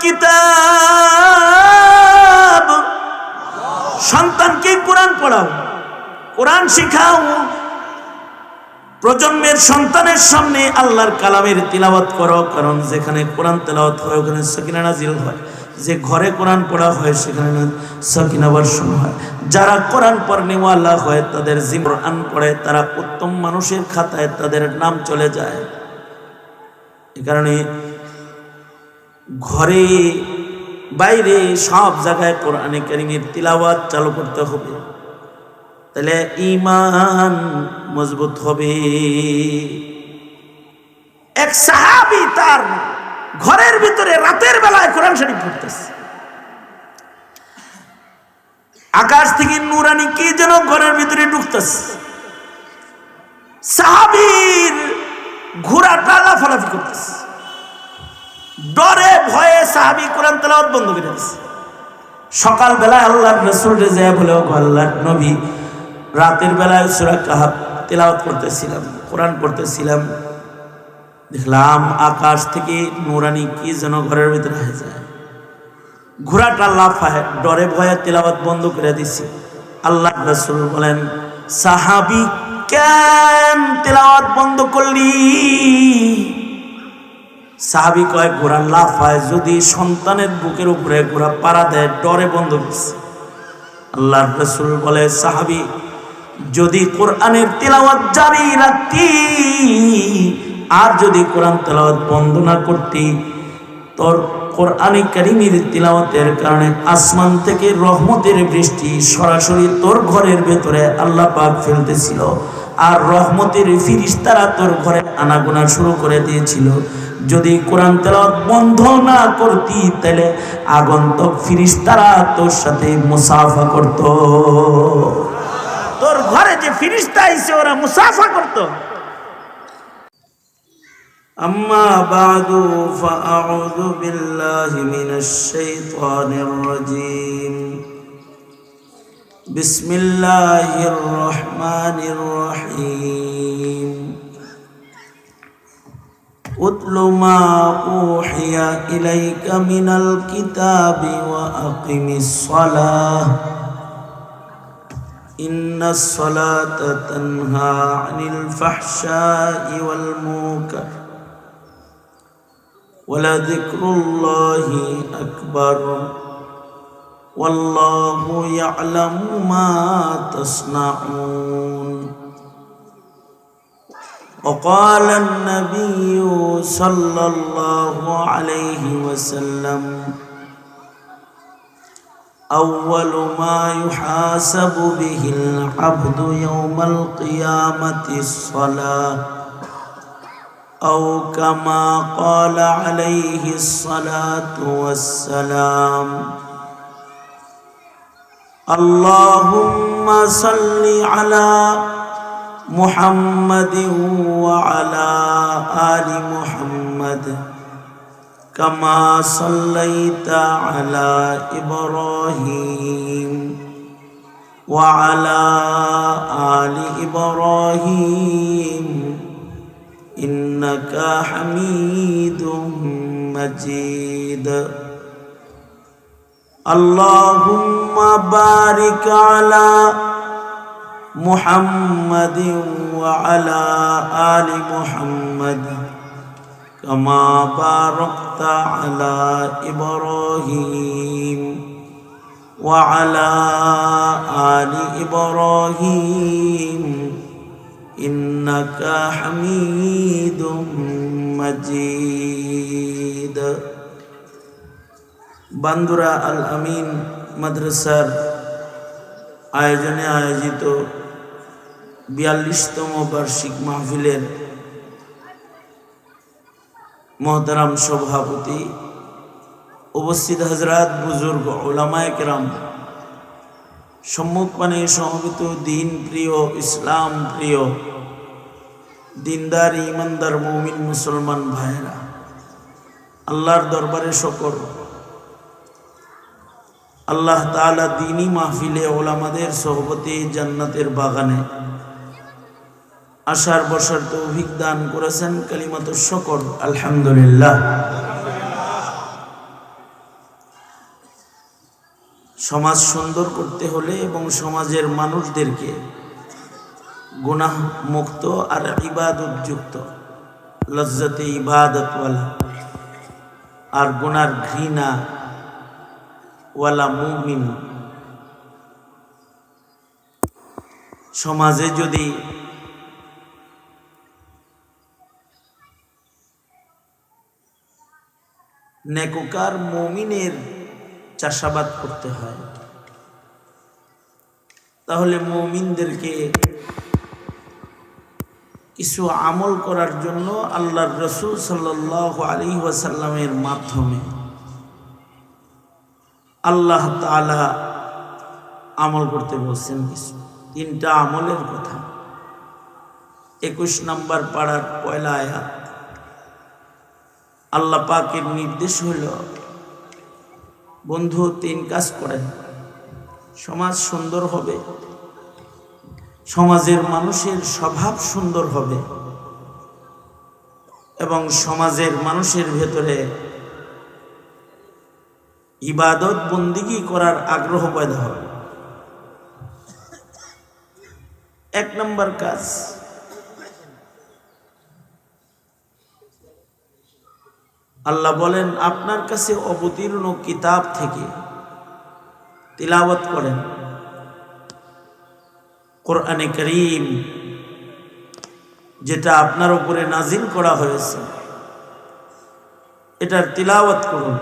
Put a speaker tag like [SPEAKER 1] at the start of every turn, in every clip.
[SPEAKER 1] কিতাব, সন্তানকে কোরআন পড়াও, কোরআন শিখাও। প্রজন্মের সন্তানের সামনে আল্লাহর কালামের তিলাওয়াত করো, কারণ যেখানে কোরআন তেলাওয়াত হয় ওখানে সাকিনা নাজিল হয়। যে ঘরে কোরআন পড়া হয় সেখানে সাকিনা বর্ষণ হয়। যারা কোরআন পড়নেওয়ালা হয় তাদের কোরআন পড়ে তারা উত্তম মানুষের খাতায় তাদের নাম চলে যায়। এ কারণে ঘরে বাইরে সব জায়গায় কোরআনে কারীমের তিলাওয়াত চালু করতে হবে, তাহলে ঈমান মজবুত হবে। এক সাহাবী তার ঘরের ভিতরে রাতের বেলায় কোরআন শরীফ পড়তেছে, আকাশ থেকে নূরানি কি যেন ঘরের ভিতরে ঢুকতেছে। সাহাবীর ঘোড়াটা লাফালাফি করতেছে, ডরে ভয়ে সাহাবী কোরআন তেলাওয়াত বন্ধ করে দিয়েছে। সকাল বেলায় আল্লাহর রাসূল যায় বলে, ও আল্লাহর নবী, রাতের বেলায় সূরা কাহফ তেলাওয়াত করতেছিলাম, কোরআন পড়তেছিলাম, দেখলাম আকাশ থেকে নূরানি কি যেন ঘরের ভিতরে হয়ে যায়। ঘোড়াটা লাফায়, ডরে ভয়ে তেলাওয়াত বন্ধ করে দিছি। আল্লাহর রাসূল বলেন, সাহাবী কেন তেলাওয়াত বন্ধ করলি? সাহাবী কয়, ঘোড়া লাফায়, যদি সন্তানের বুকের উপরে ঘোড়া পাড়া দেয় ডরে বন্ধ করছে। আল্লাহর রাসূল বলে, সাহাবী যদি কোরআনের তেলাওয়াত জারি রাখতি আর যদি কোরআন তেলাওয়াত বন্ধ না করতি, তোর কোরআনে কারীমের তিলাওয়াতের কারণে আসমান থেকে রহমতের বৃষ্টি সরাসরি তোর ঘরের ভেতরে আল্লাহ পাক ফেলতেছিল, আর রহমতের ফিরিস্তারা তোর ঘরে আনাগোনা শুরু করে দিয়েছিল। যদি কোরআন তেলাওয়াত বন্ধ না করতি তাহলে আগন্তুক ফিরিস্তারা তোর সাথে মুসাফা করত। তোর ঘরে যে ফিরিস্তা আইছে ওরা মুসাফা করত। أما بعد فأعوذ بالله من الشيطان الرجيم. بسم الله الرحمن الرحيم. اتل ما أوحي إليك من الكتاب وأقم الصلاة إن الصلاة تنهى عن الفحشاء والمنكر ولذكر الله أكبر والله يعلم ما تصنعون. وقال النبي صلى الله عليه وسلم أول ما يحاسب به العبد يوم القيامة الصلاة أو كما قال عليه الصلاة والسلام. اللهم صل على محمد وعلى آل محمد كما صليت على إبراهيم وعلى آل إبراهيم إنك حميد مجيد. اللهم بارك على محمد وعلى آل محمد كما باركت على إبراهيم وعلى آل إبراهيم إنك حميد مجيد. বান্দুরা আল আমিন মাদ্রাসার আয়োজনে আয়োজিত 42তম বার্ষিক মাহফিলের মোহতারাম সভাপতি, উপস্থিত হযরত বুজুর্গ উলামায়ে কেরাম, সম্মুখপানে সমবেত দিন প্রিয়, ইসলাম প্রিয়, দিনদার ইমানদার মুমিন মুসলমান ভাইরা, আল্লাহর দরবারে শুকর। আল্লাহ তাআলা দ্বীনি মাহফিলে উলামাদের সোহবতে জান্নাতের বাগানে আসার বসার তৌফিক দান করেছেন। কালিমাতুশ শুকর, আলহামদুলিল্লাহ। সমাজ সুন্দর করতে হলে এবং সমাজের মানুষদেরকে গুনাহ মুক্ত আর ইবাদত যুক্ত, লজ্জাতে ইবাদতওয়ালা আর গুনার ঘৃণা ওয়ালা মুমিন সমাজে যদি নেককার মুমিনের চাষাবাদ করতে হয়, তাহলে মুমিনদেরকে কিছু আমল করার জন্য আল্লাহর রাসূল সাল্লাল্লাহু আলাইহি ওয়াসাল্লামের মাধ্যমে আল্লাহ তাআলা আমল করতে বলছেন। কিছু 3টা আমলের কথা। 21 নম্বর পাড়ার পয়লা আয়াত। আল্লাহ পাকের নির্দেশ হল, বন্ধু 3 কাজ করেন, সমাজ সুন্দর হবে, সমাজের মানুষের স্বভাব সুন্দর হবে এবং সমাজের মানুষের ভেতরে ইবাদত বন্দিগি করার আগ্রহ পয়দা হবে। 1 নম্বর কাজ, আল্লাহ বলেন আপনার কাছে অবতীর্ণ কিতাব থেকে তিলাওয়াত করেন, কোরআনে কারীম যেটা আপনার উপরে নাজিল করা হয়েছে এটার তিলাওয়াত করুন।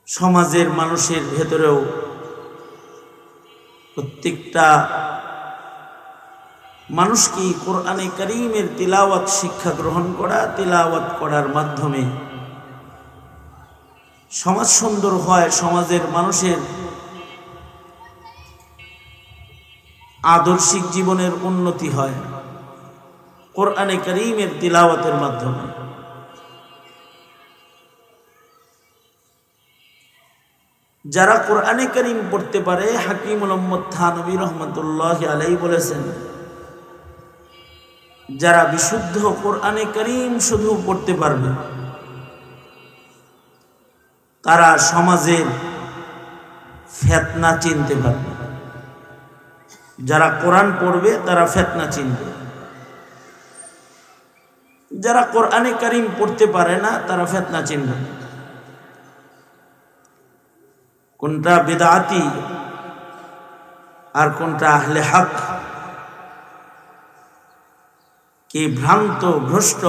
[SPEAKER 1] সমাজের মানুষের ভেতরেও প্রত্যেকটা মানুষকে কোরআনে কারীমের তিলাওয়াত শিক্ষা গ্রহণ করা, তিলাওয়াত করার মাধ্যমে সমাজ সুন্দর হয়, সমাজের মানুষের আদর্শিক জীবনের উন্নতি হয় কোরআনে কারীমের তিলাওয়াতের মাধ্যমে। যারা কোরআনে কারীম পড়তে পারে, হাকিম উম্মত থানবী রহমাতুল্লাহি আলাইহি বলেছেন, যারা বিশুদ্ধ কোরআনে কারীম শুধু পড়তে পারবে তারা সমাজের ফিতনা চিনতে পারবে। যারা কোরআন পড়বে তারা ফিতনা চিনবে, যারা কোরআনে কারীম পড়তে পারে না তারা ফিতনা চিনবে। কোনটা বিদআতি আর কোনটা আহলে হক, কে ভ্রান্ত ভ্রষ্ট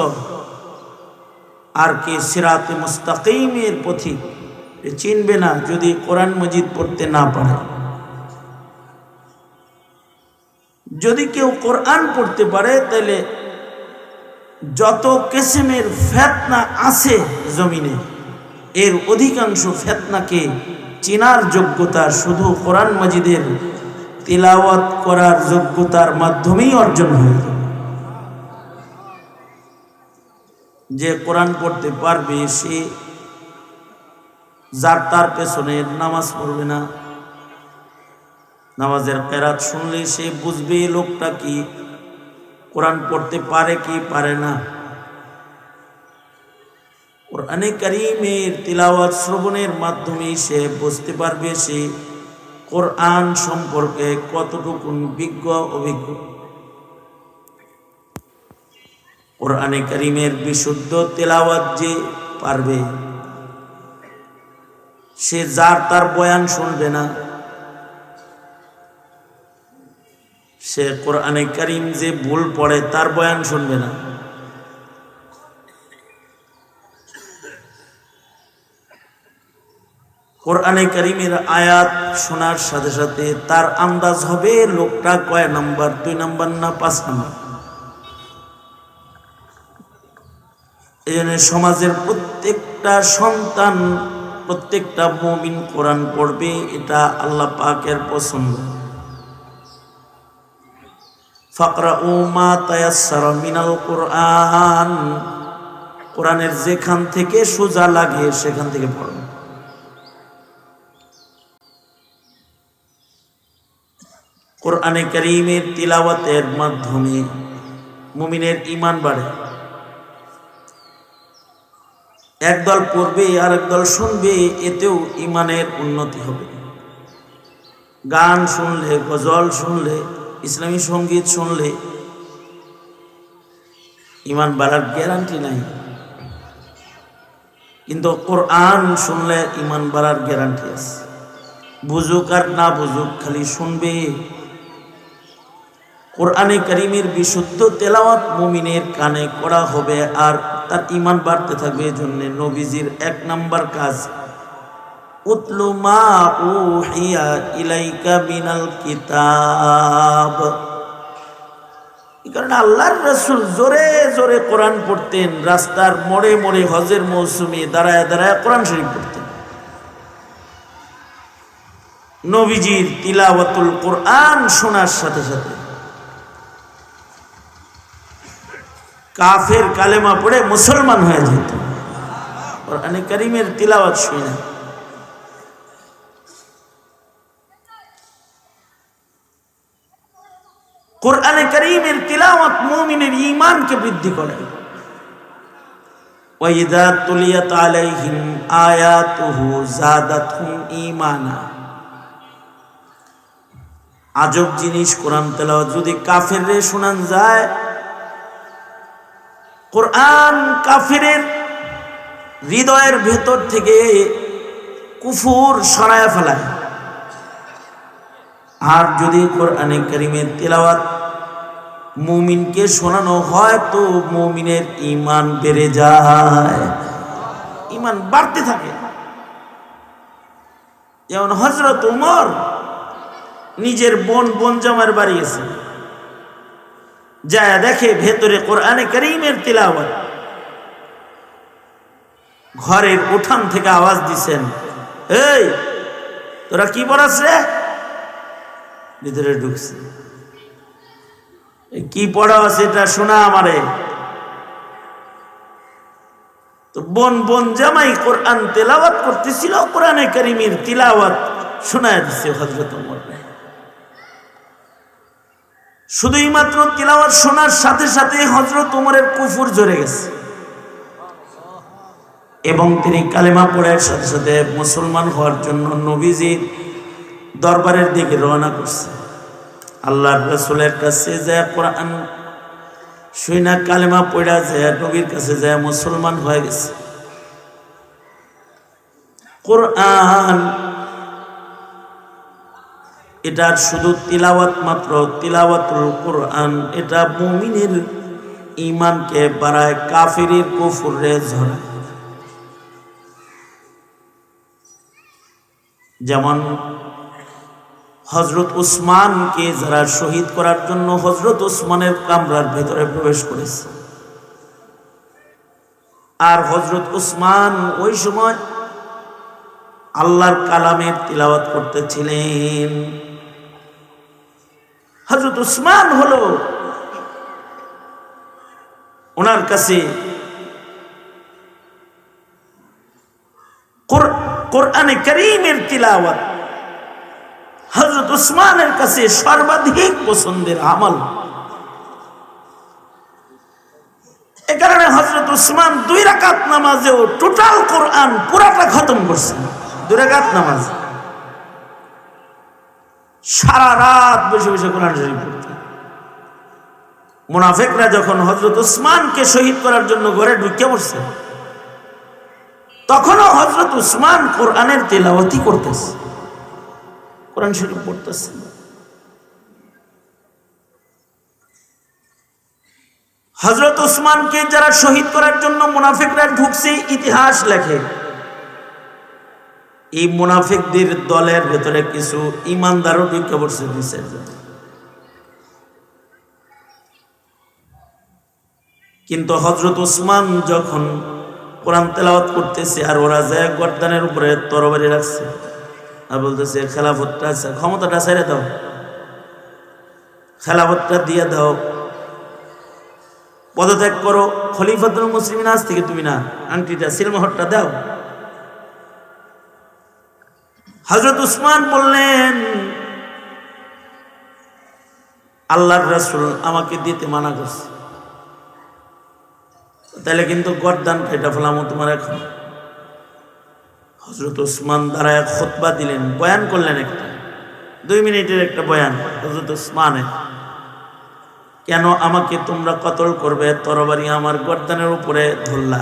[SPEAKER 1] আর কে সিরাতে মুস্তাকিমের পথিক চিনবে না যদি কোরআন মাজিদ পড়তে না পারে। যদি কেউ কোরআন পড়তে পারে তাহলে যত কিসমের ফিতনা আছে জমিনে এর অধিকাংশ ফিতনাকে চিনার যোগ্যতা শুধু কোরআন মাজিদের তিলাওয়াত করার যোগ্যতার মাধ্যমেই অর্জন হয়ে যাবে। যে কোরআন পড়তে পারবে সে যার তার পেছনে নামাজ পড়বে না, নামাজের কেরাত শুনলে সে বুঝবে লোকটা কি কোরআন পড়তে পারে কি পারে না। কোরআনে কারীমের তিলাওয়াত শ্রবণের মাধ্যমে সে বুঝতে পারবে সে কোরআন সম্পর্কে কতটুকু বিজ্ঞ অভিজ্ঞ। কোরআনে কারীমের বিশুদ্ধ তিলাওয়াত যে পারবে সে যার তার বয়ান শুনবে না, সে কোরআনে কারীম যে ভুল পড়ে তার বয়ান শুনবে না। কোরআনে কারীমের আয়াত শোনার সাথে সাথে তার আন্দাজ হবে লোকটা কয় নাম্বার, 2 নাম্বার না 5 নাম্বার। এই জন্য সমাজের প্রত্যেকটা সন্তান, প্রত্যেকটা মুমিন কোরআন পড়বে, এটা আল্লাহ পাকের পছন্দ। ফাকরাউ মা তায়াসসারা মিনাল কোরআন, কোরআনের যেখান থেকে সোজা লাগে সেখান থেকে পড়ো। কোরআনে কারীমের তিলাওয়াতের মাধ্যমে মুমিনের ঈমান বাড়ে। একদল পড়বে আর একদল শুনবে, এতেও ইমানের উন্নতি হবে। গান শুনলে, গজল শুনলে, ইসলামী সঙ্গীত শুনলে ইমান বাড়ার গ্যারান্টি নাই, কিন্তু কোরআন শুনলে ইমান বাড়ার গ্যারান্টি আছে। বুঝুক আর না বুঝুক, খালি শুনবে। কোরআনে কারীমের বিশুদ্ধ তেলাওয়াত মুমিনের কানে করা হবে আর তার ইমান বাড়তে থাকবে। এজন্য নবীজির 1 নাম্বার কাজ উতলু মা উহিয়া ইলাইকা মিনাল কিতাব। এই কারণে আল্লাহর রাসূল জোরে জোরে কোরআন পড়তেন, রাস্তার মোড়ে মোড়ে হজের মৌসুমে দাঁড়ায় দাঁড়ায় কোরআন শরীফ পড়তেন। নবীজির তিলাওয়াতুল কোরআন শোনার সাথে সাথে কাফের কালেমা পড়ে মুসলমান হয়ে যেত কোরআনে কারীমের তিলাওয়াত শুনে। কোরআনে কারীমের তিলাওয়াত মুমিনের ঈমানকে বৃদ্ধি করে। ওয়া ইযা তুলিয়াত আলাইহিম আয়াতুহু যাদাতহুম ঈমানা। আজব জিনিস কোরআন তেলাওয়াত যদি কাফেররে শোনান যায়, কোরআন কাফেরের হৃদয়ের ভেতর থেকে কুফর সরায় ফেলায়। আর যদি কোরআনে কারীমের তিলাওয়াত মুমিনকে শোনানো হয় তো মুমিনের ঈমান বেড়ে যায়, ঈমান বাড়তে থাকে। যেমন হযরত ওমর নিজের বোন জামার বাড়ি গেছে, যায় দেখে ভেতরে কোরআনে কারীমের তিলাওয়াত। ঘরের উঠান থেকে আওয়াজ দিছেন, এই তোরা কি পড়াস রে? ভিতরে ঢুকছে, কি পড়া আছে এটা শোনা আমারে। তো বোন জামাই কোরআন তেলাওয়াত করতেছিল, কোরআনে কারীমের তিলাওয়াত শোনায় দিচ্ছে হযরত ওমর। শুধুই মাত্র তিলাওয়াত শোনার সাথে সাথে হযরত ওমরের কুফর ঝরে গেছে এবং তিনি কালেমা পড়ার সাথে সাথে মুসলমান হওয়ার জন্য নবীজির দরবারের দিকে রওনা করছে। আল্লাহর রাসূলের কাছে যায় কোরআন শুইনা কালেমা পড়া যায়, নবীর কাছে যায় মুসলমান হয়ে গেছে। কোরআন এটার শুধু তিলাওয়াত মাত্র, তিলাওয়াতুল কোরআন এটা মুমিনের ঈমানকে বাড়ায়, কাফিরের কুফরে ঝরায়। যেমন হযরত উসমানকে যারা শহীদ করার জন্য হযরত উসমানের কামরার ভেতরে প্রবেশ করেছে, আর হযরত উসমান ওই সময় আল্লাহর কালামের তিলাওয়াত করতেছিলেন। হযরত উসমান হলো ওনার কাছে কোরআনে কারীমের তিলাওয়াত হযরত উসমানের কাছে সর্বাধিক পছন্দের আমল। এ কারণে হযরত উসমান 2 রাকাত নামাজেও টোটাল কোরআন পুরাটা খতম করছেন। 2 রাকাত নামাজ সারা রাত বসে বসে কোরআন শরীফ পড়তেন। মুনাফিকরা যখন হযরত উসমানকে শহীদ করার জন্য ঘরে ঢুকে পড়ছে, তখনও হযরত উসমান কোরআনের তেলাওয়াতই করতেছে, কোরআন শরীফ পড়তেছে। হযরত উসমানকে যারা শহীদ করার জন্য মুনাফিকরা ঢুকছে, ইতিহাস লেখে এই মুনাফিকদের দলের ভেতরে কিছু ঈমানদারও ঢুকে পড়ছে দিছে। কিন্তু হযরত উসমান যখন কোরআন তেলাওয়াত করতেছে আর ওরা যায় গর্দানের উপরে তরবারি রাখছে আর বলতেছে, খেলাফতটা আছে, ক্ষমতাটা ছেড়ে দাও, খেলাফতটা দিয়ে দাও, পদত্যাগ করো, খলিফাতুল মুসলিমিন আজ থেকে তুমি না, আংটিটা সিলমোহরটা দাও। হযরত উসমান বললেন, আল্লাহর রাসূল আমাকে দিতে মানা করছে। তাহলে কিন্তু গর্দান কেটে ফেলামো তোমার। এখন হযরত ওসমান দাঁড়ায় খুতবা দিলেন, বয়ান করলেন, একটা 2 মিনিটের একটা বয়ান। হযরত ওসমানে, কেন আমাকে তোমরা কতল করবে? তরবারি আমার গর্দানের উপরে ধরলা।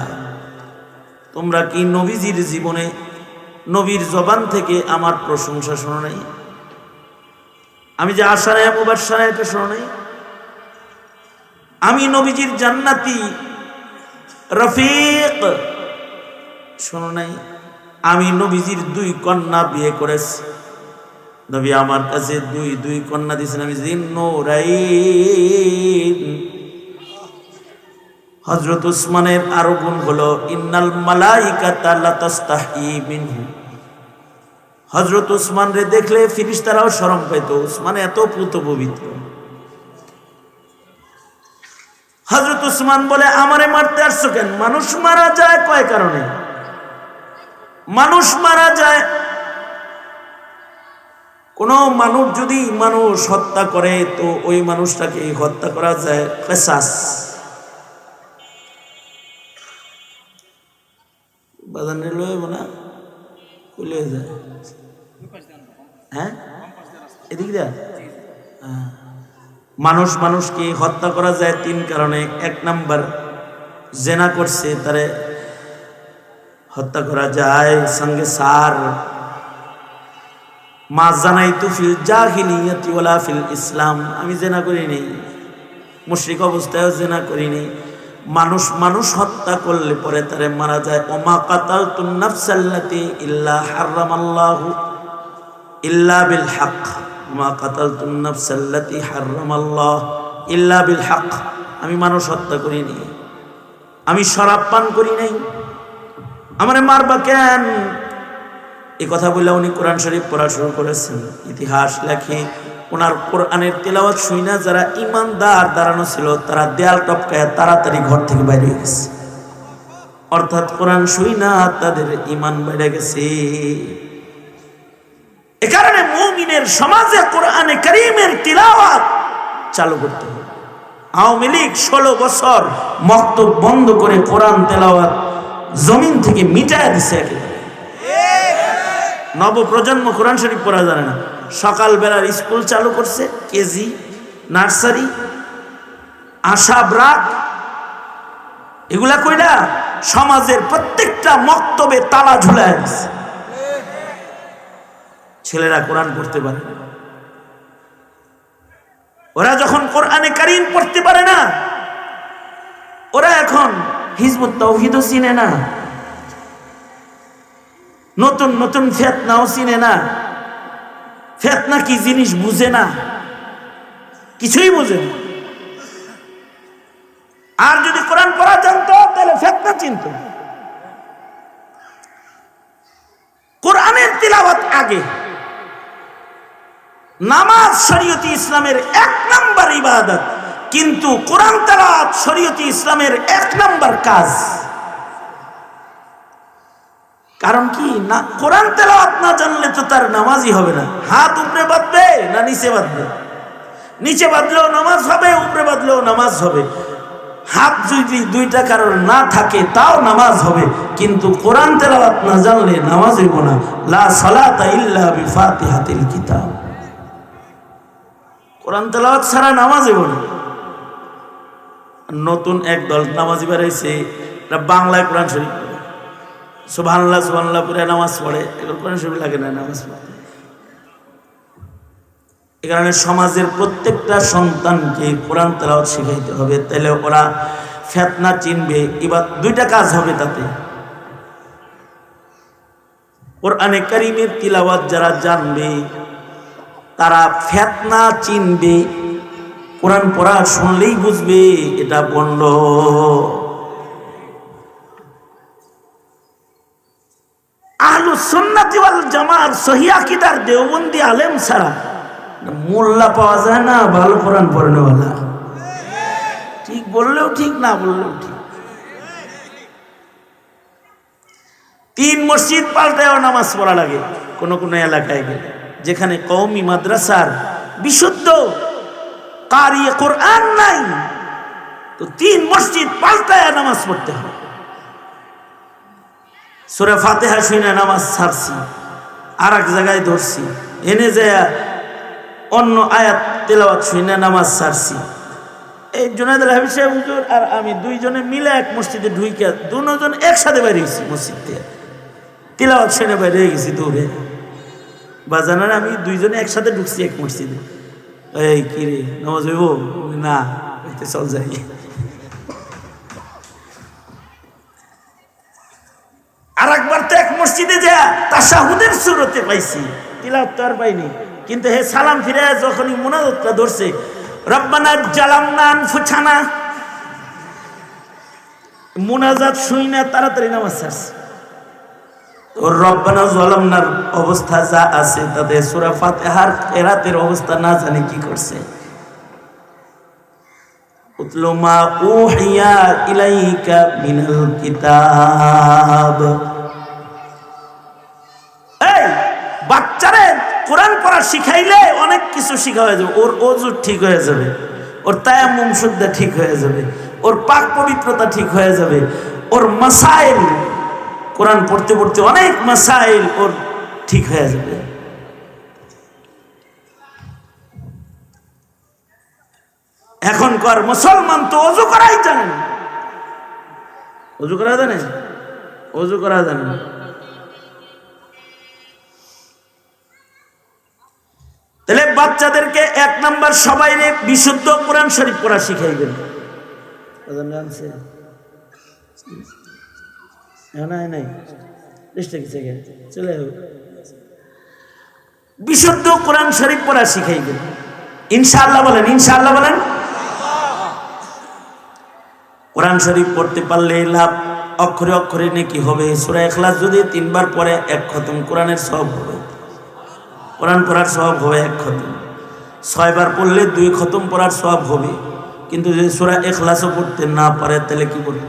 [SPEAKER 1] তোমরা কি নবীজির জীবনে নবীর জবান থেকে আমার প্রশংসা শোনো নাই? আমি যে আশারায়ে মুবাশশারা এটা শোনো নাই? আমি নবীজির জান্নাতি রফিক শোনো নাই? আমি নবীজির 2 কন্যা বিয়ে করেছি। নবী আমার কাছে দুই কন্যা দিয়েছেন। আমি জিন্নুরাইন। হযরত ওসমানের আরো গুণ হলো ইন্নাল মালাইকাতা লা তাস্তাহি মিনহু। হযরত ওসমান রে দেখলে ফেরেশতারাও শরম পেত। ওসমান এত পুত পবিত্র। হযরত ওসমান বলে, আমারে মারতে আসছো কেন? মানুষ মারা যায় কয় কারণে? মানুষ মারা যায়, কোন মানুষ যদি মানুষ হত্যা করে তো ওই মানুষটাকে হত্যা করা যায় কিসাস। বাজার নিল না খুলে যায়। হ্যাঁ, এদিক দিয়া মানুষ মানুষকে হত্যা করা যায় 3 কারণে। 1 নাম্বার, জেনা করছে তারে হত্যা করা যায়। সঙ্গে সার মা জানাইতু ফিল জাহিলিয়াতি ওয়ালা ফিল ইসলাম। আমি জেনা করি নাই, মুশরিক অবস্থায়ও জেনা করি নাই। মানুষ হত্যা করলে পরে তারে মারা যায়। ওমা কাতালতুন নাফসাল্লাতি ইল্লা হারামাল্লাহু ইল্লা বিল হক। ওমা কাতালতুন নাফসাল্লাতি হারামাল্লাহ ইল্লা বিল হক। আমি মানুষ হত্যা করি নাই, আমি শরাব পান করি নাই, আমারে মারবা কেন? এই কথা বলে উনি কোরআন শরীফ পড়া শুরু করেছেন। ইতিহাস লেখে ওনার কোরআনের তেলাওয়াত শুইনা যারা ইমানদার দাঁড়ানো ছিল তারা দেয়াল টপকায় তাড়াতাড়ি ঘর থেকে বাইরে হয়ে গেছে। অর্থাৎ কোরআন শুইনা তাদের ঈমান বেড়ে গেছে। এ কারণে মুমিনের সমাজে কোরআনে কারীমের তিলাওয়াত চালু করতে হবে। আওয়ামী লীগ 16 বছর মক্তব বন্ধ করে কোরআন তেলাওয়াত জমিন থেকে মিটায় দিছে। একেবারে নবপ্রজন্ম কোরআন শরীফ পড়া জানে না। সকালবেলার স্কুল চালু করছে, কেজি, নার্সারি, আশা, ব্রাক, এগুলা কইরা সমাজের প্রত্যেকটা মক্তবে তালা ঝুলায় দিচ্ছে। ছেলেরা কোরআন পড়তে পারে না। ওরা যখন কোরআনে কারীম পড়তে পারে না, ওরা এখন হিজবুত তাওহীদও চিনে না, নতুন নতুন ফিতনাও চিনে না, ফিতনা কি জিনিস বুঝে না, কিছুই বুঝে না। আর যদি কোরআন পড়া জানতো তাহলে ফিতনা চিনতো। কোরআনের তিলাওয়াত আগে। নামাজ শরীয়তে ইসলামের 1 নাম্বার ইবাদত, কিন্তু কোরআন তেলাওয়াত শরীয়তে ইসলামের 1 নাম্বার কাজ। কারণ কি না, কোরআন তেলাওয়াত না জানলে তো তার নামাজই হবে না। হাত উপরে বাঁধবে না নিচে বাঁধবে? নিচে বাঁধলেও নামাজ হবে, উপরে বাঁধলেও নামাজ হবে। হাত যদি 2টা কারণ না থাকে তাও নামাজ হবে, কিন্তু কোরআন তেলাওয়াত না জানলে নামাজ হইব না। লা সালাতা ইল্লা বিফাতিহাতিল কিতাব। কোরআন তেলাওয়াত ছাড়া নামাজ হইব না। নতুন একদল নামাজি বেরাইছে, এটা বাংলায় কোরআন শরীফ পড়ে, সুবহানাল্লাহ সুবহানাল্লাহ করে নামাজ পড়ে। এগুলো কোরআন শরীফ লাগে না নামাজ পড়তে। এই কারণে সমাজের প্রত্যেকটা সন্তানকে কোরআন তেলাওয়াত শিখাইতে হবে, তাহলে ওরা ফিতনা চিনবে। এবার 2টা কাজ হবে তাতে। কোরআনে কারীমের তিলাওয়াত যারা জানবে তারা ফিতনা চিনবে। কোরআন পড়া শুনলেই বুঝবে এটা বন্ড। আহলুস সুন্নাতি ওয়াল জামাত সহিহ আকীদার দেওবন্দি আলেম ছাড়া মোল্লা পাওয়া যায় না ভালো কোরআন পড়নেওয়ালা। ঠিক বললেও ঠিক, না বললেও ঠিক। 3 মসজিদ পাল্টায়ও নামাজ পড়া লাগে কোন কোন এলাকায় গেলে, যেখানে কওমি মাদ্রাসার বিশুদ্ধ কারি কোরআন নাই, তো 3 মসজিদ পাল্টায় নামাজ পড়তে হয়। সূরা ফাতিহা শুনে নামাজ ছাড়ছি, আর এক জায়গায় ধরছি, এনে যায় অন্য আয়াত তেলাওয়াত শুনে নামাজ ছাড়ছি। এই জুনায়েদ আল হাবিব সাহেব হুজুর আর আমি দুইজনে মিলে এক মসজিদে ঢুইকে দুজন একসাথে বাইরে গেছি মসজিদ থেকে, তেলাওয়াত শুনে বাইরে গেছি দৌড়ে। বাজানার আমি দুইজনে একসাথে ঢুকছি এক মসজিদে। এই কি রে নামাজ হইব না, চল যাই। আর একবার তো এক মসজিদে যা তাশাহুদের সুরতে পাইছি, তিলাওয়াত তো আর পাইনি, কিন্তু হে সালাম ফিরে যখনই মুনাজাতটা ধরছে রব্বানা জালামনা আনফুসানা, মুনাজাত শুই না তাড়াতাড়ি নামাজ ছাড়ছে। ওর রব্বানা জালামনার অবস্থা যা আছে তাতে সূরা ফাতিহার কিরাতের অবস্থা না জানি কি করছে। উতলু মা উহিয়া ইলাইকা মিনাল কিতাব। এই বাচ্চারে কোরআন পড়া শিখাইলে অনেক কিছু শিখা হয়ে যাবে। ওর ওযু ঠিক হয়ে যাবে, ওর তায়াম্মুম শুদ্ধ ঠিক হয়ে যাবে, ওর পাক পবিত্রতা ঠিক হয়ে যাবে, ওর মাসাইল কোরআন পড়তে পড়তে অনেক মাসাইল ওর ঠিক হয়ে যাবে। এখনকার মুসলমান তো ওযু করাই জানে না। ওযু করা জানে? ওযু করা জানে না। তাহলে বাচ্চাদেরকে 1 নাম্বার সবাইরে বিশুদ্ধ কোরআন শরীফ পড়া শিখাইবেন। বিশুদ্ধ কোরআন শরীফ পড়া শিখাইবেন ইনশাআল্লাহ। বলেন ইনশাআল্লাহ বলেন। কোরআন শরীফ পড়তে পারলে লাভ, অক্ষরে অক্ষরে নেকি হবে। সূরা ইখলাস যদি 3 বার পড়ে 1 খতম কোরআনের সওয়াব হবে, কোরআন পড়ার সওয়াব হবে 1 খতম। 6 বার পড়লে 2 খতম পড়ার সওয়াব হবে। কিন্তু যদি সূরা ইখলাসও পড়তে না পারে তাহলে কি করবে?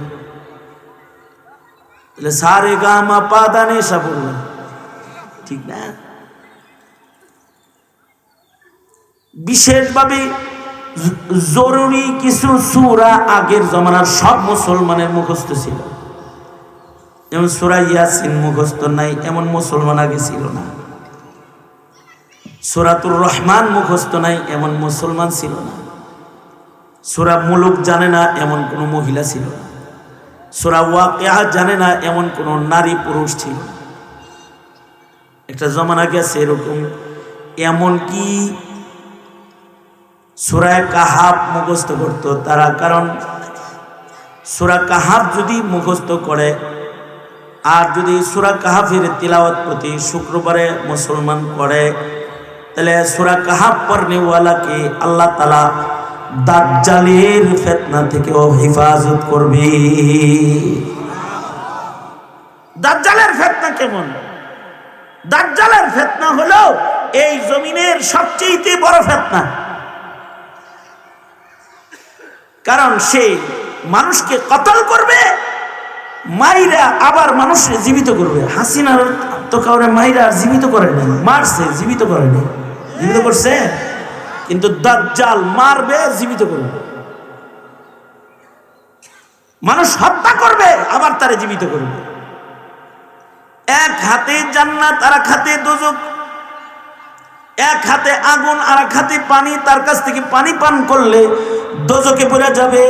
[SPEAKER 1] তাহলে সারে গা মা পা দা নি সা পড়বে, ঠিক না? বিশেষভাবে জরুরি কিছু সূরা আগের জমানার সব মুসলমানের মুখস্থ ছিল। যেমন সূরা ইয়াসিন মুখস্থ নাই এমন মুসলমান আগে ছিল না। সূরাতুর রহমান মুখস্থ নাই এমন মুসলমান ছিল না। সূরা মুলুক জানে না এমন কোন মহিলা ছিল না। সূরা ওয়াকিয়া জানে না এমন কোন নারী পুরুষ ছিল না। একটা জমানা গেছে এরকম। এমন কি সূরা কাহাফ মুখস্থ করত তারা, কারণ সূরা কাহাফ যদি মুখস্থ করে আর যদি সূরা কাহাফের তিলাওয়াত প্রতি শুক্রবারে মুসলমান করে তাহলে সূরা কাহাফ পড়নেওয়ালাকে আল্লাহ তাআলা দাজ্জালের ফিতনা থেকেও হেফাজত করবে। দাজ্জালের ফিতনা কেমন? দাজ্জালের ফিতনা হলো এই জমিনের সবচেয়ে বড় ফিতনা। কারণ সে মানুষকে কতল করবে, মাইরা আবার মানুষকে জীবিত করবে। হাসিনার তো কাউরে মাইরা জীবিত করে নাই, মারছে জীবিত করে নাই। জীবিত করছে, কিন্তু দাজ্জাল মারবে জীবিত করবে। মানুষ হত্যা করবে আবার তারে জীবিত করবে। এক হাতে জান্নাত আর এক হাতে দোজখ, এক হাতে আগুন আর এক হাতে পানি। তার কাছ থেকে পানি পান করলে দোজখে পড়ে যাবে,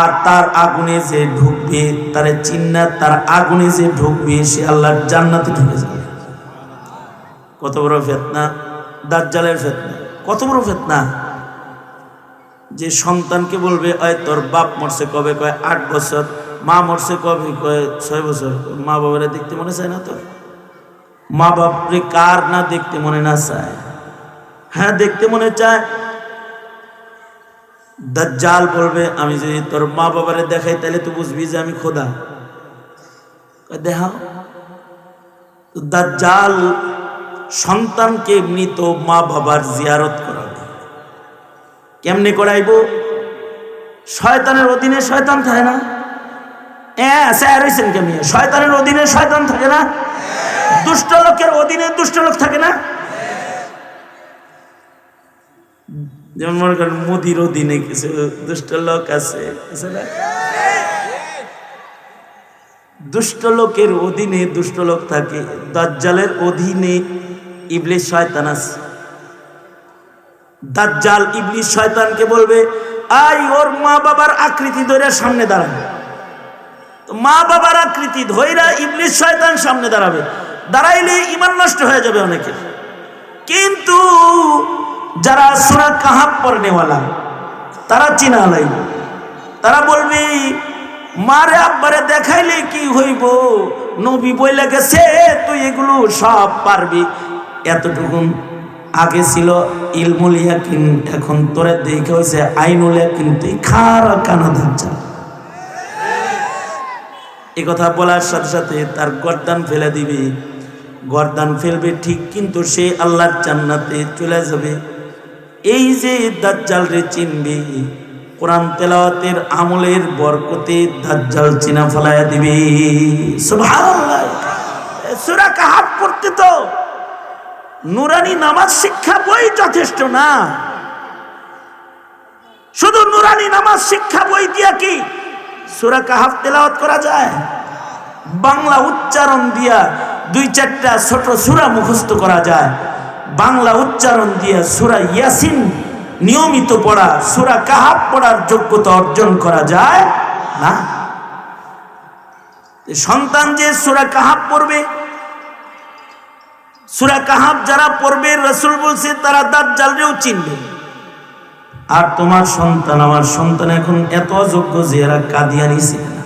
[SPEAKER 1] আর তার আগুনে যে ঢুকবে তারে চিন্না, তার আগুনে যে ঢুকবে সে আল্লাহর জান্নাতে ঢুকে যাবে। কত বড় ফিতনা দাজ্জালের ফিতনা, কত বড় ফিতনা। যে সন্তানকে বলবে ওই তোর বাপ মরছে কবে, কয় 8 বছর। মা মরছে কবে, কয় 6 বছর। মা বাবারে দেখতে মনে চায় না? তো মা বাপরে কার না দেখতে মনে না চায়? হ্যাঁ দেখতে মনে চায়। দাজ্জাল বলবে আমি যদি তোর মা বাবারে দেখাই তাহলে তুই বুঝবি যে আমি খোদা। দেখাও। দাজ্জাল সন্তানকে মৃত মা বাবার জিয়ারত করাবে। কেমনে করাইব? শয়তানের অধীনে শয়তান থাকে না? শয়তানের অধীনে শয়তান থাকে না? দুষ্ট লোকের অধীনে দুষ্ট লোক থাকে না? যেমন মনে করেন মোদির অধীনে কিছু দুষ্ট লোক আছে, দুষ্ট লোকের অধীনে দুষ্ট লোক থাকে। দাজ্জালের অধীনে ইবলিস শয়তান আছে। দাজ্জাল ইবলিস শয়তানকে বলবে, আই ওর মা বাবার আকৃতি ধরে সামনে দাঁড়াবে। মা বাবার আকৃতি ধইরা ইবলিস শয়তান সামনে দাঁড়াবে। দাঁড়াইলে ঈমান নষ্ট হয়ে যাবে অনেকের। কিন্তু যারা সূরা কাহাফ পড়নেওয়ালা তারা চিনা লাগবে। তারা বলবে, মারে আব্বারে দেখাইলে কি হইব, নবী বইলা গেছে তুই এগুলো সব পারবি। এতটুকুন আগে ছিল ইলমুল ইয়াকিন, এখন তোরে দেখে হইছে আইনুল ইয়াকিন। তুই খারা কানা দাজ্জাল। এই কথা বলার সাথে সাথে তার গর্দান ফেলে দিবে। গর্দান ফেলবে ঠিক, কিন্তু সে আল্লাহর জান্নাতে চলে যাবে। এই যে দাজ্জাল রে চিনবে, কোরআন তেলাওয়াতের আমলের বরকতে দাজ্জাল চিনা ফেলায়া দিবে। সুবহানাল্লাহ। সূরা কাহাফ পড়তে তো নুরানি নামাজ শিক্ষা বই যথেষ্ট না। শুধু নুরানি নামাজ শিক্ষা বই দিয়া কি সূরা কাহাফ তেলাওয়াত করা যায়? বাংলা উচ্চারণ দিয়া 2-4টা ছোট সূরা মুখস্থ করা যায়। বাংলা উচ্চারণ দিয়া সূরা ইয়াসিন নিয়মিত পড়া, সূরা কাহাফ পড়ার যোগ্যতা অর্জন করা যায় না। সন্তান যে সূরা কাহাফ পড়বে, সূরা কাহাফ যারা পড়বে রাসূল বলছে তারা দাজ্জালকেও চিনবে। আর তোমার সন্তান, আমার সন্তান এখন এত যোগ্য যে এরা কাদিয়ানি চিনে না।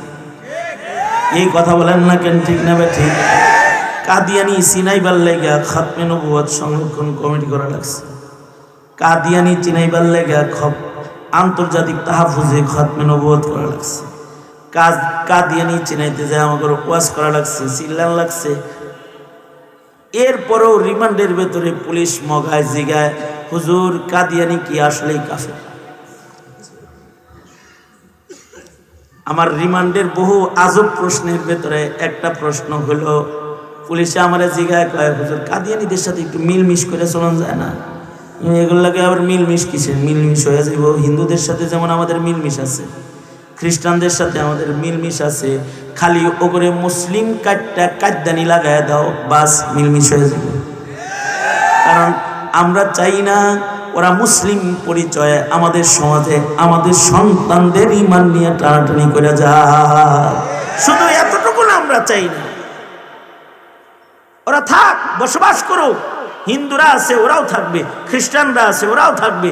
[SPEAKER 1] এই কথা বলেন না কেন? ঠিক না বে ঠিক? কাদিয়ানি চিনাইবার লাগা খাতমে নবুয়ত সংরক্ষণ কমিটি করা লাগছে। কাদিয়ানি চিনাইবার লাগা আন্তর্জাতিক তাহাফুজে খাতমে নবুয়ত করা লাগছে। কাদিয়ানি চিনাইতে যায় আমাকে ওয়াজ করা লাগছে, চিল্লান লাগছে। এরপরও রিমান্ডের ভেতরে পুলিশ মগায় জিগায়, হুজুর কাদিয়ানি কি আসলেই কাফের? আমার রিমান্ডের বহু আজব প্রশ্নের ভেতরে একটা প্রশ্ন হলো, পুলিশে আমার জিগায় কয়, হুজুর কাদিয়ানিদের সাথে একটু মিলমিশ করে চলন যায় না? এগুলো লাগে আবার মিলমিশ কিসের? মিলমিশ হয়ে যাব। হিন্দুদের সাথে যেমন আমাদের মিলমিশ আছে, খ্রিস্টানদের সাথে আমাদের মিলমিশ আছে। খালি ওপরে মুসলিম কাদ্দানি লাগায় দাও, বাস মিলমিশ হয়ে যাবে। কারণ আমরা চাই না ওরা মুসলিম পরিচয়ে আমাদের সমাজে আমাদের সন্তানদের ঈমান নিয়ে টানাটানি করে যায়। শুধু এতটুকু আমরা চাই না। ওরা থাক, বসবাস করুক। হিন্দুরা আছে ওরাও থাকবে, খ্রিস্টানরা আছে ওরাও থাকবে,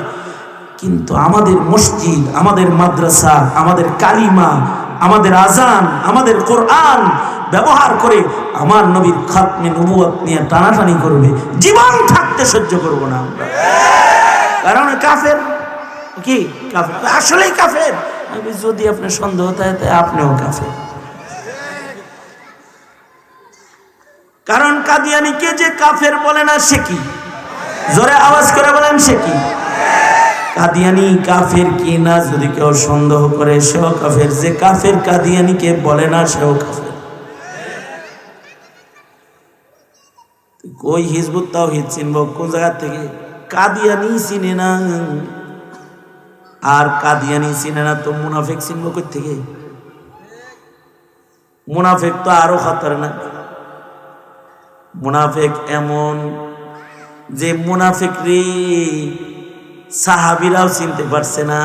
[SPEAKER 1] কিন্তু আমাদের মসজিদ, আমাদের মাদ্রাসা, আমাদের কালিমা, আমাদের আজান, আমাদের কোরআন ব্যবহার করে আমার নবীর খাতমে নবুয়ত নিয়ে টানাটানি করবে, জীবন থাকতে সহ্য করব না আমরা। কারণ কাফের কি? কাফের আসলেই কাফের। যদি আপনার সন্দেহ থাকে আপনিও কাফের। কারণ কাদিয়ানিকে যে কাফের বলে না সে কি? জোরে আওয়াজ করে বলেন সে কি? কাদিয়ানি কাফের কি না যদি কেউ সন্দেহ করে সেও কাফের। যে কাফের কাদিয়ানিকে বলে না সেও কাফের। কই হিজবুত তাওহীদ চিনব কোন জায়গা থেকে? কাদিয়ানি চিনে না। আর কাদিয়ানি চিনে না তো মুনাফিক চিনব কই থেকে? মুনাফিক তো আরো খতরনাক। মুনাফিক এমন যে মুনাফিক রে সাহাবীরাও চিনতে পারছে না।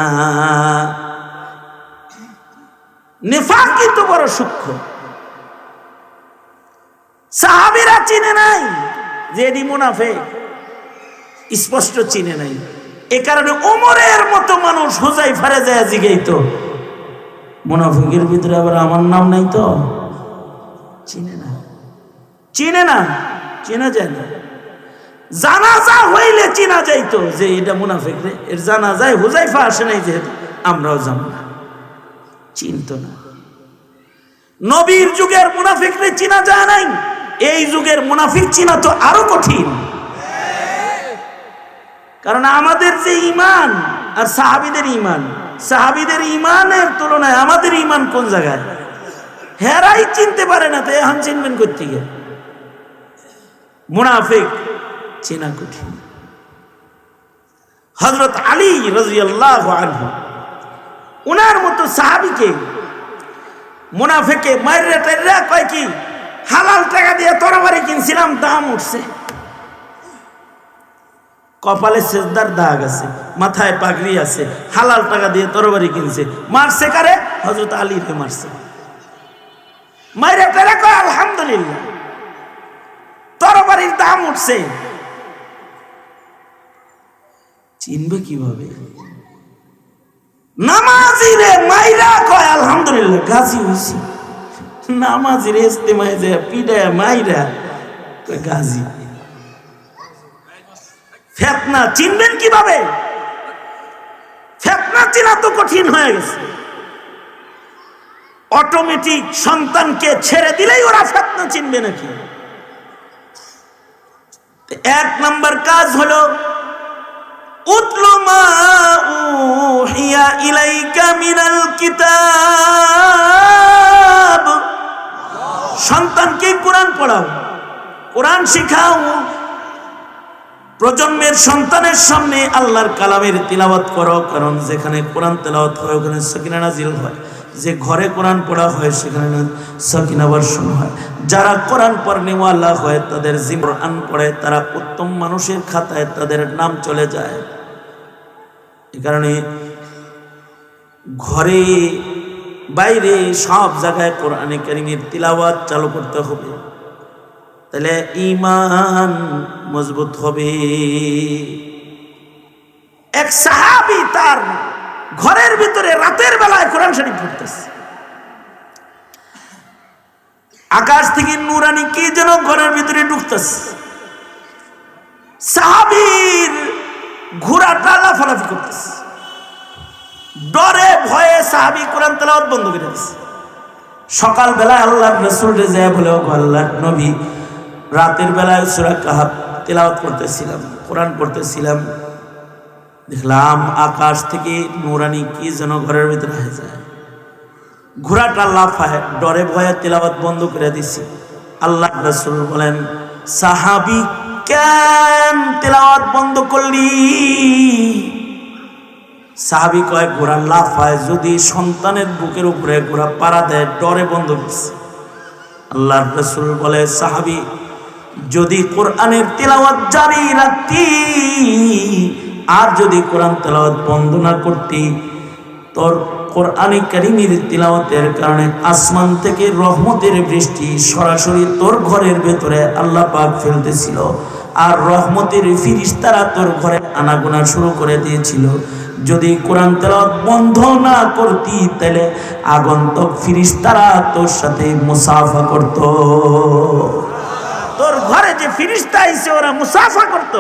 [SPEAKER 1] নিফাকই তো বড় সূক্ষ্ম। সাহাবীরা চিনে নাই যে এটি মুনাফিক, স্পষ্ট চিনে নাই। এ কারণে ওমরের মতো মানুষ হুযায়ফারে যায় জিগাইতো, মুনাফিকের ভিতরে আবার আমার নাম নাই তো? চিনে না, চিনে না, চেনা যায় না। জানাজা হইলে চিনা যাইতো যে এটা মুনাফিক রে, এর জানাজায় হুযায়ফা আসে নাই যেহেতু আমরাও জানি না, চিনতো না। নবীর যুগের মুনাফিক রে চিনা যায় নাই, এই যুগের মুনাফিক চিনা তো আরো কঠিন। কারণ আমাদের যে ঈমান আর সাহাবীদের ঈমান, সাহাবীদের ঈমানের তুলনায় আমাদের ঈমান কোন জায়গায়? হেরাই চিনতে পারে না, তো এখন চিনবেন কই থেকে? মুনাফিক চেনা কঠিন। হযরত আলী রাদিয়াল্লাহু আনহু উনার মতো সাহাবীকে মুনাফিকে মাইরে টাইরা কয় কি হালাল টাকা দিয়ে তরবারি কিনছিলাম, দাম উঠছে, কপালে সেজদার দাগ আছে, মাথায় পাগড়ি আছে, হালাল টাকা দিয়ে তরবারি কিনছে, মারছে কারে? হযরত আলীকে মারছে। মাইরে টাইরা কয় আলহামদুলিল্লাহ, তরবারির দাম উঠছে। চিনবে কিভাবে? নামাজি রে মাইরা কয় আলহামদুলিল্লাহ গাজী হইছি। নামাজি রে ইস্তেমায় যায় পিডায় মাইরা কয় গাজী। ফিতনা চিনবেন কিভাবে? ফিতনা চিনা তো কঠিন হয়ে গেছে। অটোমেটিক সন্তানকে ছেড়ে দিলেই ওরা ফিতনা চিনবে নাকি? এক নাম্বার কাজ হলো উতলু মা উহিয়া ইলাইকা মিনাল কিতাব, সন্তানকে কোরআন পড়াও, কোরআন শিখাও। প্রজন্মের সন্তানের সামনে আল্লাহর কালামের তিলাওয়াত করো, কারণ যেখানে কোরআন তেলাওয়াত হয় ওখানে সাকিনা নাজিল হয়, যে ঘরে কোরআন পড়া হয় সেখানে সাকিনা বর্ষণ হয়। যারা কোরআন পড়নেওয়ালা হয় তাদের কোরআন পড়ে তারা উত্তম মানুষের খাতায় তাদের নাম চলে যায়। এই কারণে ঘরে বাইরে সব জায়গায় কোরআনে কারীমের তিলাওয়াত চালু করতে হবে, তাহলে ঈমান মজবুত হবে। এক সাহাবী তার ঘরের ভিতরে রাতের বেলায় কোরআন শরীফ পড়তেছে, আকাশ থেকে নূরানি কি যেন ঘরের ভিতরে ঢুকতেছে। সাহাবীর ঘোড়াটা লাফালাফি করতেছে, ডরে ভয়ে সাহাবী কোরআন তেলাওয়াত বন্ধ করে দিয়েছে। সকাল বেলায় আল্লাহর রাসূল যায় বলে, ও আল্লাহর নবী, রাতের বেলায় সূরা কাহাফ তেলাওয়াত করতেছিলাম, কোরআন পড়তেছিলাম, দেখলাম আকাশ থেকে নূরানি কি যেন ঘরের ভিতরে হয়ে যায়। ঘোড়াটা লাফায়, ডরে ভয়ে তেলাওয়াত বন্ধ করে দিছি। আল্লাহর রাসূল বলেন, সাহাবী কেন তেলাওয়াত বন্ধ করলি? সাহাবী কয়, ঘোড়া লাফায়, যদি সন্তানের বুকের উপরে ঘোড়া পাড়া দেয় ডরে বন্ধ করছে। আল্লাহর রাসূল বলে, সাহাবী যদি কোরআনের তেলাওয়াত জারি রাখতি আর যদি কোরআন তেলাওয়াত বন্ধ না করতি, তোর কোরআনে কারীমের তিলাওয়াতের কারণে আসমান থেকে রহমতের বৃষ্টি সরাসরি তোর ঘরের ভেতরে আল্লাহ পাক ফেলতেছিল, আর রহমতের ফিরিস্তারা তোর ঘরে আনাগোনা শুরু করে দিয়েছিল। যদি কোরআন তেলাওয়াত বন্ধ না করতি তাহলে আগন্তুক ফিরিস্তারা তোর সাথে মুসাফা করত। তোর ঘরে যে ফিরিস্তা আইছে ওরা মুসাফা করত।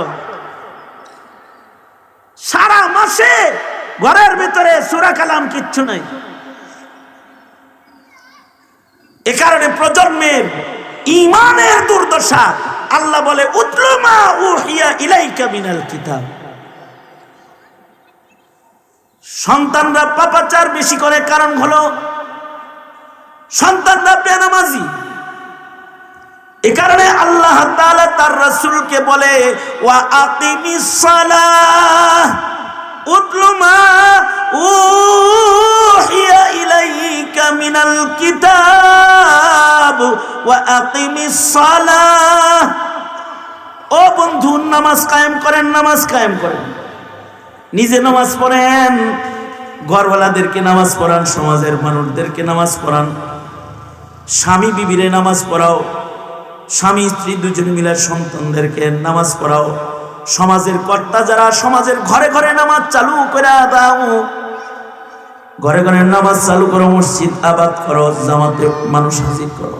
[SPEAKER 1] সারা মাসে ঘরের ভিতরে সূরা কালাম কিচ্ছু নাই। এ কারণে প্রজন্মের ঈমানের দুর্দশা। আল্লাহ বলে, উতলু মা উহিয়া ইলাইকা মিনাল কিতাব। সন্তানরা পাপাচার বেশি করে, কারণ হলো সন্তানরা বেনামাজি। এ কারণে আল্লাহ তাআলা তার রাসূলকে বলে, ওয়া আকিমিস সালাহ উতলু মা উহিয়া ইলাইকা মিনাল কিতাব ওয়া আকিমিস সালাহ। ও বন্ধু, নামাজ কায়েম করেন, নামাজ কায়েম করেন, নিজে নামাজ পড়েন, ঘরওয়ালাদেরকে নামাজ পড়ান, সমাজের মানুষদেরকে নামাজ পড়ান, স্বামী বিবিরে নামাজ পড়াও, স্বামী স্ত্রী দুজনে মিলে সন্তানদেরকে নামাজ পড়াও, সমাজের কর্তা যারা সমাজের ঘরে ঘরে নামাজ চালু করে দাও, ঘরে ঘরে নামাজ চালু করো, মসজিদ আবাদ করো, জামাতে মানুষ হাজির করো।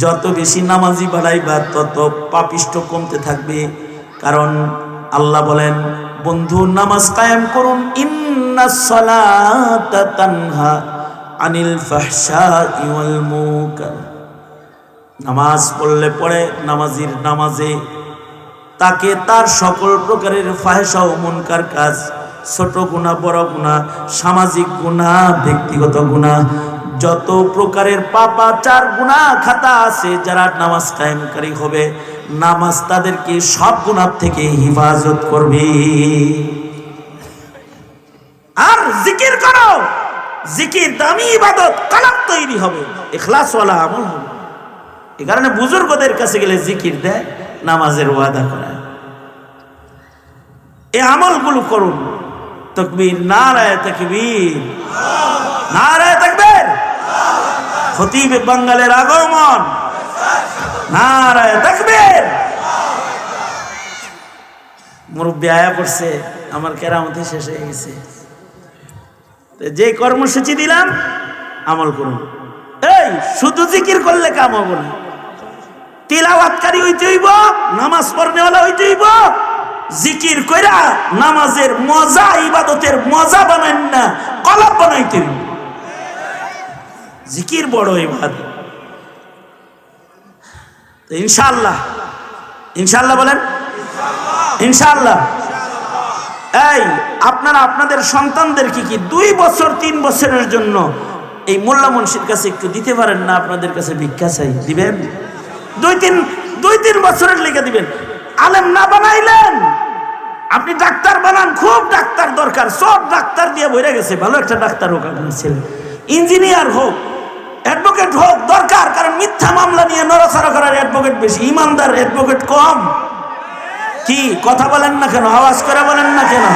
[SPEAKER 1] যত বেশি নামাজি বাড়াইবা তত পাপিষ্ঠ কমতে থাকবে। কারণ আল্লাহ বলেন, বন্ধু নামাজ কায়েম করুন, ইন্নাস সালাতা তানহা আনিল ফাহশাই ওয়াল মুনকার। নামাজ পড়লে পড়ে নামাজির নামাজে তাকে তার সকল প্রকারের ফাহেশা ও মুনকার কাজ, ছোট গুনাহ বড় গুনাহ, সামাজিক গুনাহ ব্যক্তিগত গুনাহ, যত প্রকারের পাপাচার গুনাহ খাতা আছে, যারা নামাজ কায়েমকারী হবে, নামাজ তাদেরকে সব গুনাহ থেকে হেফাজত করবে। আর জিকির করো, জিকির দামি ইবাদত, কলব তৈরি হবে, ইখলাসওয়ালা আমল হবে। এই কারণে বুজুর্গদের কাছে গেলে জিকির দেয়, নামাজের ওয়াদা করায়। এই আমলগুলো করুন। তাকবীর, নারায়ে তাকবীর, নারায়ে তাকবীর। খতিব বাঙ্গালের আগমন, নারায়ে তাকবীর। মুরব্বি আয়া পড়ছে, আমার কেরামতি শেষ হয়ে গেছে। যে কর্মসূচি দিলাম আমল করুন। এই শুধু জিকির করলে কাম হবে না, তিলাওয়াতকারী হইতে হইব, নামাজ পড়নেওয়ালা হইতে হইব। জিকির কইরা নামাজের মজা, ইবাদতের মজা বানাইন না, কলব বানাইতে হইব। জিকির বড় ইবাদত। ইনশাআল্লাহ, ইনশাআল্লাহ বলেন, ইনশাআল্লাহ। এই আপনারা আপনাদের সন্তানদেরকে কি 2 বছর 3 বছরের জন্য এই মোল্লা মুন্সির কাছে একটু দিতে পারেন না? আপনাদের কাছে ভিক্ষা চাই, দিবেন? 2-3 বছরের লেগে দিবেন। আলেম না বানাইলেন, আপনি ডাক্তার বানান, খুব ডাক্তার দরকার, সব ডাক্তার দিয়ে ভরে গেছে, ভালো একটা ডাক্তার হোক আপনার ছেলে, ইঞ্জিনিয়ার হোক, অ্যাডভোকেট হোক, দরকার। কারণ মিথ্যা মামলা নিয়ে নড়াচড়া করার অ্যাডভোকেট বেশি, ইমানদার অ্যাডভোকেট কম। কি কথা বলেন না কেন? আওয়াজ করে বলেন না কেন?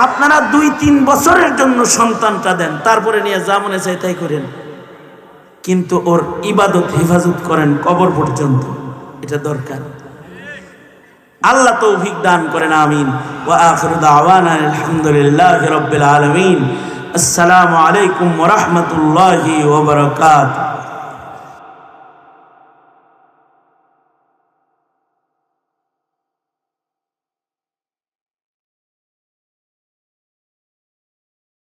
[SPEAKER 1] আপনারা 2-3 বছরের জন্য সন্তানটা দেন, তারপরে নিয়ে যা মনে চাই তাই করেন, কিন্তু ওর ইবাদত হেফাজত করেন কবর পর্যন্ত। এটা দরকার। আল্লাহ তৌফিক দান করেন, আমিন। ওয়া আখিরু দাওয়ানা আলহামদুলিল্লাহি রাব্বিল আলামিন। আসসালামু আলাইকুম ওয়া রাহমাতুল্লাহি ওয়া বারাকাতুহু।